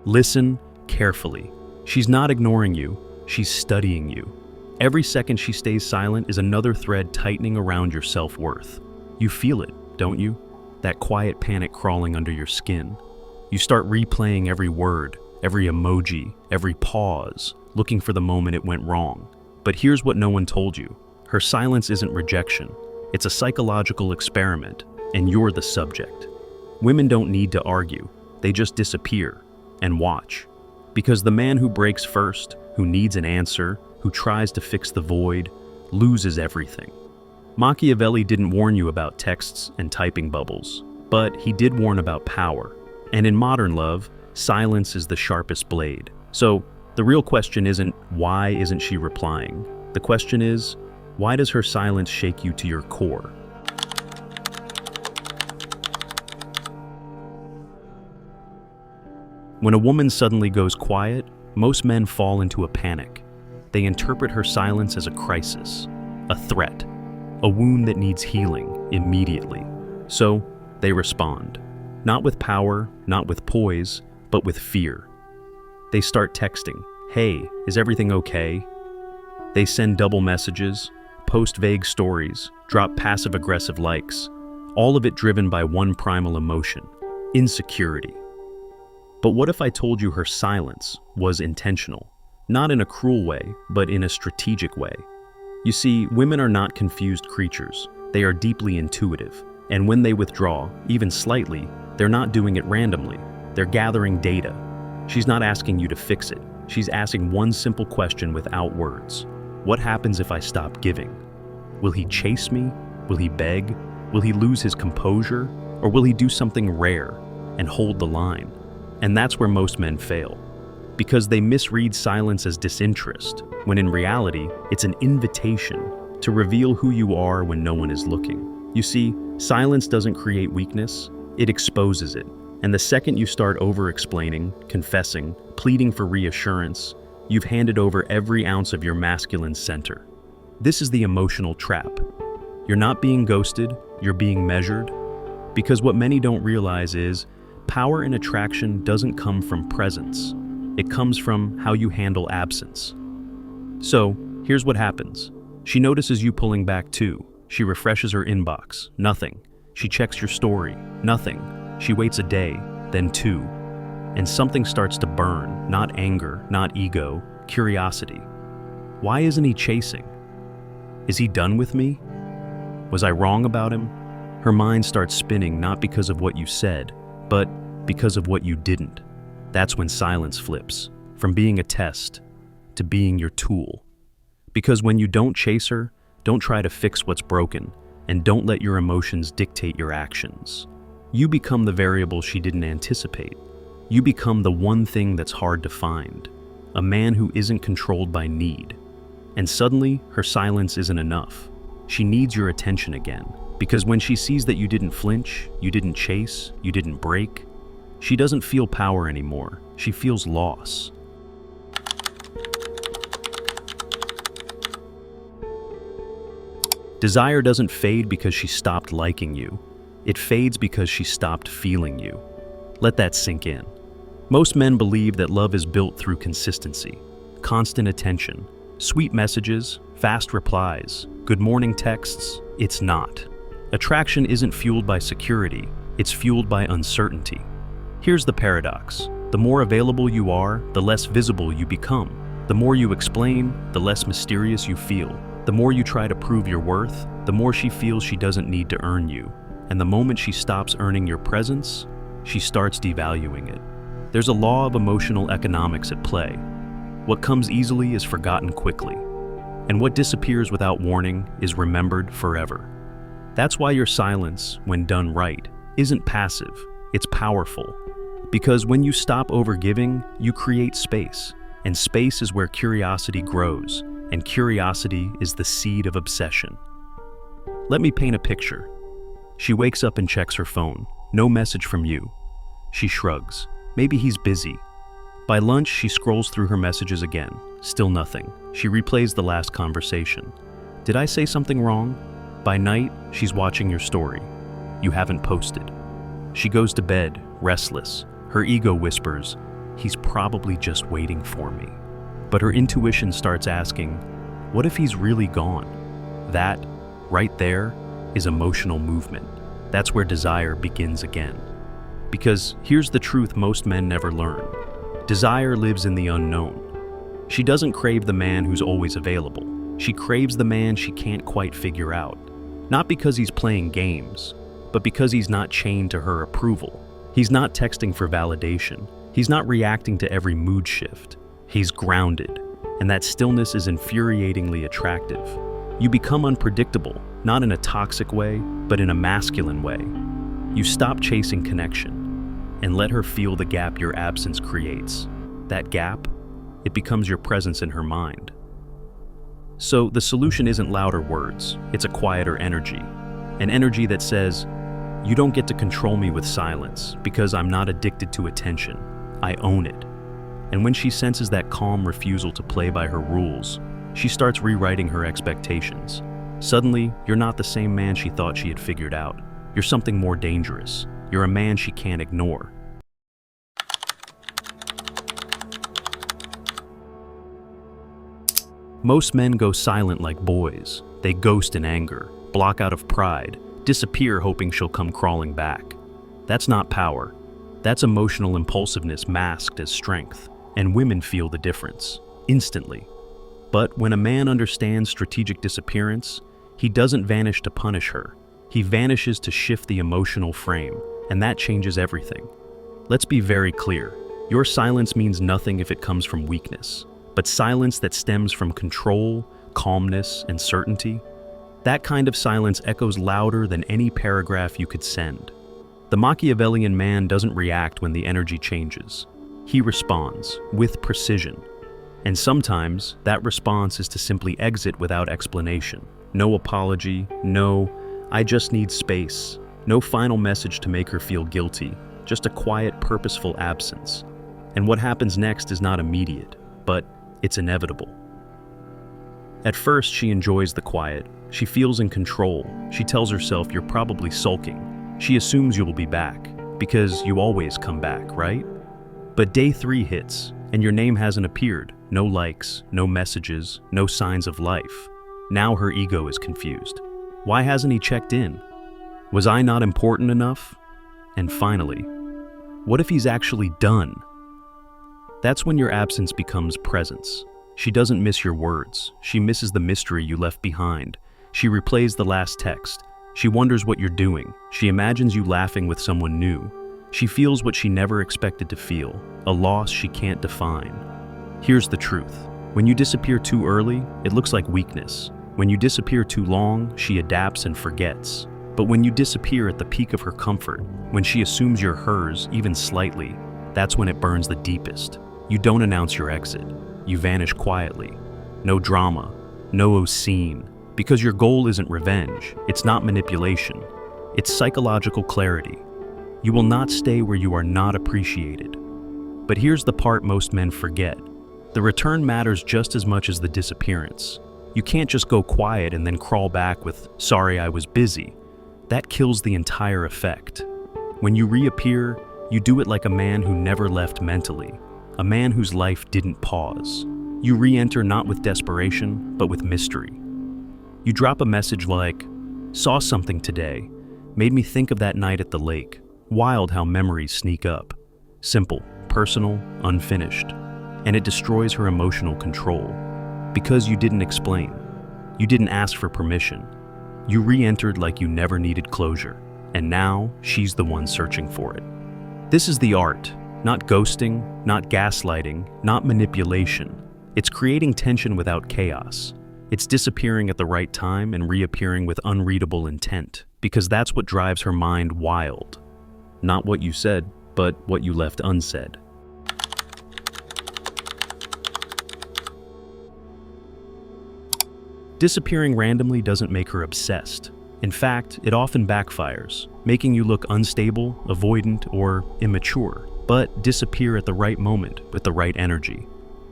Listen carefully. She's not ignoring you, she's studying you. Every second she stays silent is another thread tightening around your self-worth. You feel it, don't you? That quiet panic crawling under your skin. You start replaying every word, every emoji, every pause, looking for the moment it went wrong. But here's what no one told you. Her silence isn't rejection. It's a psychological experiment, and you're the subject. Women don't need to argue. They just disappear and watch. Because the man who breaks first, who needs an answer, who tries to fix the void, loses everything. Machiavelli didn't warn you about texts and typing bubbles, but he did warn about power. And in modern love, silence is the sharpest blade. So the real question isn't, why isn't she replying? The question is, why does her silence shake you to your core? When a woman suddenly goes quiet, most men fall into a panic. They interpret her silence as a crisis, a threat, a wound that needs healing immediately. So they respond, not with power, not with poise, but with fear. They start texting, "Hey, is everything okay?" They send double messages, post vague stories, drop passive-aggressive likes, all of it driven by one primal emotion, insecurity. But what if I told you her silence was intentional? Not in a cruel way, but in a strategic way. You see, women are not confused creatures. They are deeply intuitive. And when they withdraw, even slightly, they're not doing it randomly. They're gathering data. She's not asking you to fix it. She's asking one simple question without words. What happens if I stop giving? Will he chase me? Will he beg? Will he lose his composure? Or will he do something rare and hold the line? And that's where most men fail. Because they misread silence as disinterest, when in reality, it's an invitation to reveal who you are when no one is looking. You see, silence doesn't create weakness, it exposes it. And the second you start over-explaining, confessing, pleading for reassurance, you've handed over every ounce of your masculine center. This is the emotional trap. You're not being ghosted, you're being measured. Because what many don't realize is, power and attraction doesn't come from presence. It comes from how you handle absence. So, here's what happens. She notices you pulling back too. She refreshes her inbox. Nothing. She checks your story. Nothing. She waits a day, then two. And something starts to burn. Not anger, not ego, curiosity. Why isn't he chasing? Is he done with me? Was I wrong about him? Her mind starts spinning not because of what you said, but because of what you didn't. That's when silence flips, from being a test to being your tool. Because when you don't chase her, don't try to fix what's broken, and don't let your emotions dictate your actions. You become the variable she didn't anticipate. You become the one thing that's hard to find, a man who isn't controlled by need. And suddenly, her silence isn't enough. She needs your attention again. Because when she sees that you didn't flinch, you didn't chase, you didn't break, she doesn't feel power anymore. She feels loss. Desire doesn't fade because she stopped liking you. It fades because she stopped feeling you. Let that sink in. Most men believe that love is built through consistency, constant attention, sweet messages, fast replies, good morning texts. It's not. Attraction isn't fueled by security, it's fueled by uncertainty. Here's the paradox. The more available you are, the less visible you become. The more you explain, the less mysterious you feel. The more you try to prove your worth, the more she feels she doesn't need to earn you. And the moment she stops earning your presence, she starts devaluing it. There's a law of emotional economics at play. What comes easily is forgotten quickly. And what disappears without warning is remembered forever. That's why your silence, when done right, isn't passive, it's powerful. Because when you stop overgiving, you create space. And space is where curiosity grows, and curiosity is the seed of obsession. Let me paint a picture. She wakes up and checks her phone. No message from you. She shrugs. Maybe he's busy. By lunch, she scrolls through her messages again. Still nothing. She replays the last conversation. Did I say something wrong? By night, she's watching your story. You haven't posted. She goes to bed, restless. Her ego whispers, he's probably just waiting for me. But her intuition starts asking, what if he's really gone? That, right there, is emotional movement. That's where desire begins again. Because here's the truth most men never learn. Desire lives in the unknown. She doesn't crave the man who's always available. She craves the man she can't quite figure out. Not because he's playing games, but because he's not chained to her approval. He's not texting for validation. He's not reacting to every mood shift. He's grounded, and that stillness is infuriatingly attractive. You become unpredictable, not in a toxic way, but in a masculine way. You stop chasing connection and let her feel the gap your absence creates. That gap, it becomes your presence in her mind. So the solution isn't louder words, it's a quieter energy. An energy that says, you don't get to control me with silence because I'm not addicted to attention. I own it. And when she senses that calm refusal to play by her rules, she starts rewriting her expectations. Suddenly, you're not the same man she thought she had figured out. You're something more dangerous. You're a man she can't ignore. Most men go silent like boys. They ghost in anger, block out of pride, disappear hoping she'll come crawling back. That's not power. That's emotional impulsiveness masked as strength, and women feel the difference, instantly. But when a man understands strategic disappearance, he doesn't vanish to punish her. He vanishes to shift the emotional frame, and that changes everything. Let's be very clear. Your silence means nothing if it comes from weakness, but silence that stems from control, calmness, and certainty, that kind of silence echoes louder than any paragraph you could send. The Machiavellian man doesn't react when the energy changes. He responds, with precision. And sometimes, that response is to simply exit without explanation. No apology, no, I just need space. No final message to make her feel guilty, just a quiet, purposeful absence. And what happens next is not immediate, but it's inevitable. At first, she enjoys the quiet. She feels in control. She tells herself you're probably sulking. She assumes you'll be back, because you always come back, right? But day 3 hits, and your name hasn't appeared. No likes, no messages, no signs of life. Now her ego is confused. Why hasn't he checked in? Was I not important enough? And finally, what if he's actually done? That's when your absence becomes presence. She doesn't miss your words. She misses the mystery you left behind. She replays the last text. She wonders what you're doing. She imagines you laughing with someone new. She feels what she never expected to feel, a loss she can't define. Here's the truth. When you disappear too early, it looks like weakness. When you disappear too long, she adapts and forgets. But when you disappear at the peak of her comfort, when she assumes you're hers, even slightly, that's when it burns the deepest. You don't announce your exit. You vanish quietly. No drama, no scene. Because your goal isn't revenge, it's not manipulation, it's psychological clarity. You will not stay where you are not appreciated. But here's the part most men forget. The return matters just as much as the disappearance. You can't just go quiet and then crawl back with, "Sorry, I was busy." That kills the entire effect. When you reappear, you do it like a man who never left mentally, a man whose life didn't pause. You re-enter not with desperation, but with mystery. You drop a message like, "Saw something today, made me think of that night at the lake." Wild how memories sneak up. Simple, personal, unfinished. And it destroys her emotional control. Because you didn't explain. You didn't ask for permission. You re-entered like you never needed closure. And now, she's the one searching for it. This is the art. Not ghosting, not gaslighting, not manipulation. It's creating tension without chaos. It's disappearing at the right time and reappearing with unreadable intent, because that's what drives her mind wild. Not what you said, but what you left unsaid. Disappearing randomly doesn't make her obsessed. In fact, it often backfires, making you look unstable, avoidant, or immature, but disappear at the right moment with the right energy.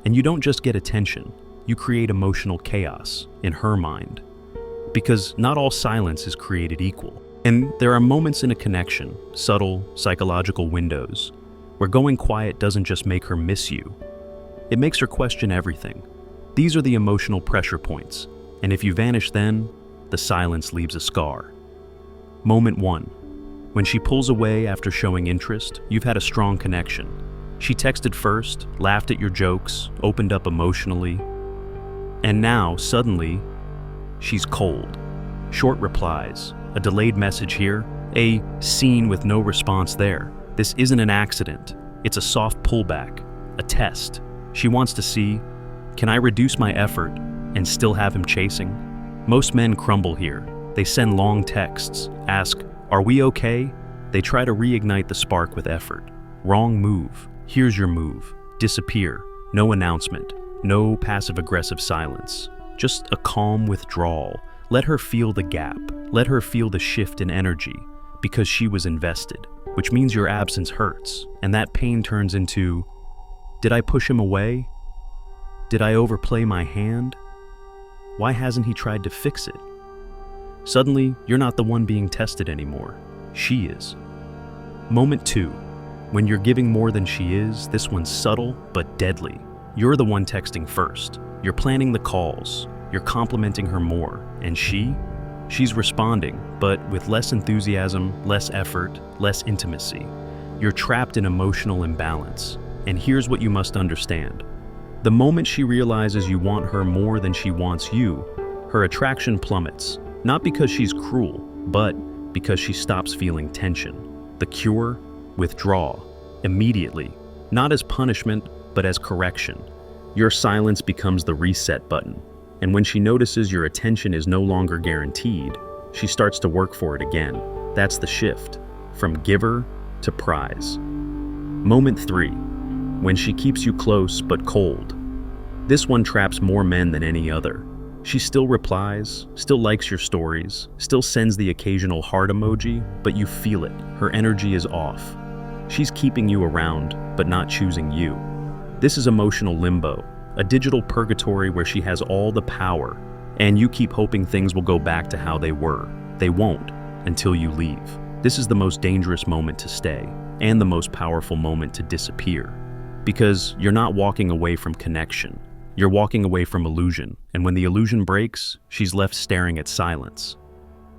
And you don't just get attention, you create emotional chaos in her mind. Because not all silence is created equal. And there are moments in a connection, subtle, psychological windows, where going quiet doesn't just make her miss you, it makes her question everything. These are the emotional pressure points, and if you vanish then, the silence leaves a scar. Moment 1. When she pulls away after showing interest, you've had a strong connection. She texted first, laughed at your jokes, opened up emotionally, and now, suddenly, she's cold. Short replies, a delayed message here, a scene with no response there. This isn't an accident. It's a soft pullback, a test. She wants to see, can I reduce my effort and still have him chasing? Most men crumble here. They send long texts, ask, are we okay? They try to reignite the spark with effort. Wrong move. Here's your move. Disappear. No announcement. No passive-aggressive silence. Just a calm withdrawal. Let her feel the gap. Let her feel the shift in energy, because she was invested, which means your absence hurts, and that pain turns into, did I push him away? Did I overplay my hand? Why hasn't he tried to fix it? Suddenly, you're not the one being tested anymore. She is. Moment 2. When you're giving more than she is, this one's subtle but deadly. You're the one texting first. You're planning the calls. You're complimenting her more. And she's responding, but with less enthusiasm, less effort, less intimacy. You're trapped in emotional imbalance. And here's what you must understand. The moment she realizes you want her more than she wants you, her attraction plummets. Not because she's cruel, but because she stops feeling tension. The cure? Withdraw. Immediately. Not as punishment, but as correction. Your silence becomes the reset button. And when she notices your attention is no longer guaranteed, she starts to work for it again. That's the shift. From giver to prize. Moment 3. When she keeps you close but cold. This one traps more men than any other. She still replies, still likes your stories, still sends the occasional heart emoji, but you feel it. Her energy is off. She's keeping you around, but not choosing you. This is emotional limbo, a digital purgatory where she has all the power, and you keep hoping things will go back to how they were. They won't, until you leave. This is the most dangerous moment to stay, and the most powerful moment to disappear. Because you're not walking away from connection. You're walking away from illusion, and when the illusion breaks, she's left staring at silence.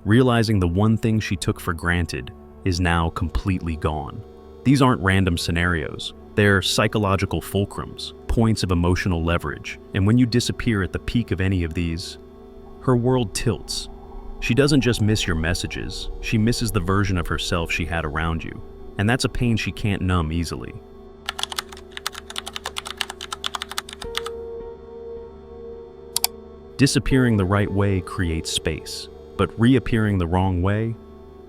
Realizing the one thing she took for granted is now completely gone. These aren't random scenarios. They're psychological fulcrums, points of emotional leverage, and when you disappear at the peak of any of these, her world tilts. She doesn't just miss your messages, she misses the version of herself she had around you, and that's a pain she can't numb easily. Disappearing the right way creates space, but reappearing the wrong way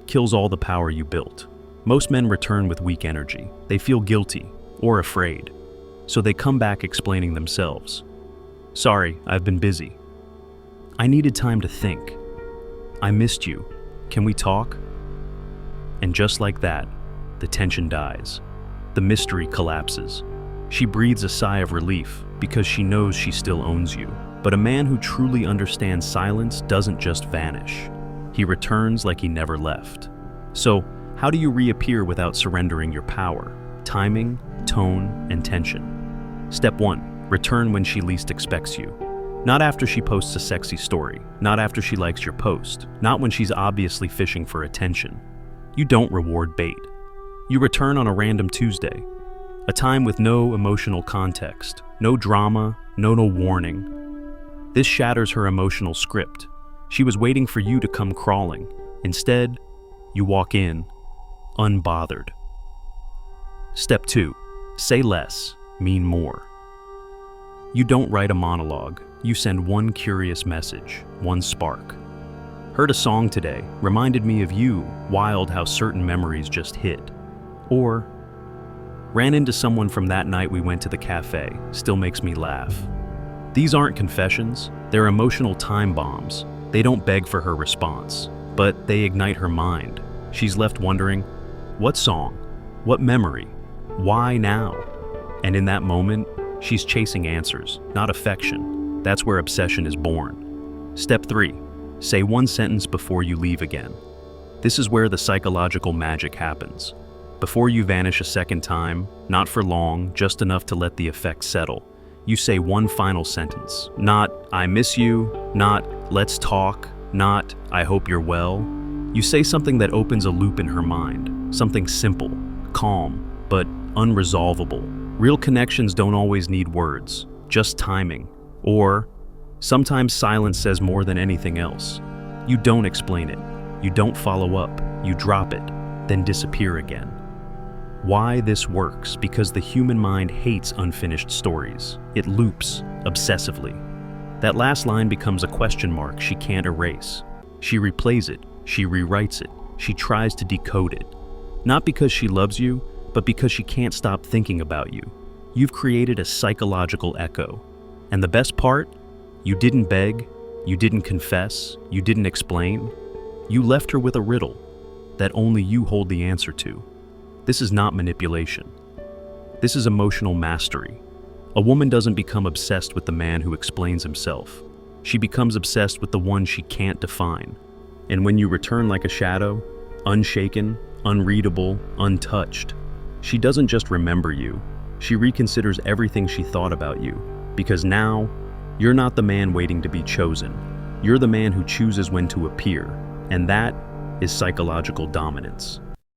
kills all the power you built. Most men return with weak energy. They feel guilty or afraid, so they come back explaining themselves. Sorry, I've been busy. I needed time to think. I missed you. Can we talk? And just like that, the tension dies. The mystery collapses. She breathes a sigh of relief because she knows she still owns you. But a man who truly understands silence doesn't just vanish. He returns like he never left. So, how do you reappear without surrendering your power? Timing, tone, and tension. Step 1. Return when she least expects you. Not after she posts a sexy story. Not after she likes your post. Not when she's obviously fishing for attention. You don't reward bait. You return on a random Tuesday. A time with no emotional context. No drama, no warning. This shatters her emotional script. She was waiting for you to come crawling. Instead, you walk in, unbothered. Step 2. Say less, mean more. You don't write a monologue. You send one curious message, one spark. Heard a song today, reminded me of you, wild how certain memories just hit. Or, ran into someone from that night we went to the cafe, still makes me laugh. These aren't confessions, they're emotional time bombs. They don't beg for her response, but they ignite her mind. She's left wondering, what song? What memory? Why now? And in that moment, she's chasing answers, not affection. That's where obsession is born. Step 3. Say one sentence before you leave again. This is where the psychological magic happens. Before you vanish a second time, not for long, just enough to let the effect settle, you say one final sentence. Not, "I miss you," not, "Let's talk," not, "I hope you're well." You say something that opens a loop in her mind, something simple, calm, but unresolvable. Real connections don't always need words, just timing. Or, sometimes silence says more than anything else. You don't explain it, you don't follow up, you drop it, then disappear again. Why this works? Because the human mind hates unfinished stories. It loops obsessively. That last line becomes a question mark she can't erase. She replays it, she rewrites it, she tries to decode it. Not because she loves you, but because she can't stop thinking about you. You've created a psychological echo. And the best part? You didn't beg, you didn't confess, you didn't explain. You left her with a riddle that only you hold the answer to. This is not manipulation. This is emotional mastery. A woman doesn't become obsessed with the man who explains himself. She becomes obsessed with the one she can't define. And when you return like a shadow, unshaken, unreadable, untouched, she doesn't just remember you. She reconsiders everything she thought about you. Because now, you're not the man waiting to be chosen. You're the man who chooses when to appear. And that is psychological dominance.